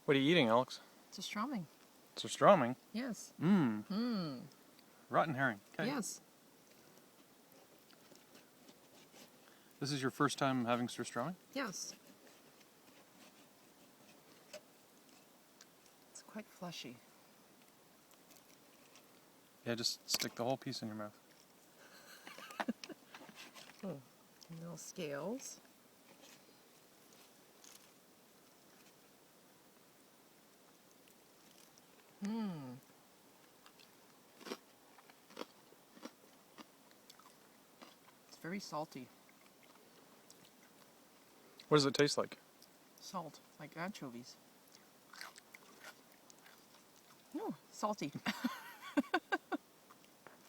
What are you eating, Alex? Surstromming. Surstromming? Yes. Rotten herring. Okay. Yes. This is your first time having Surstromming? Yes. It's quite fleshy. Yeah, just stick the whole piece in your mouth. Little scales. It's very salty. What does it taste like? Salt, like anchovies. No, salty.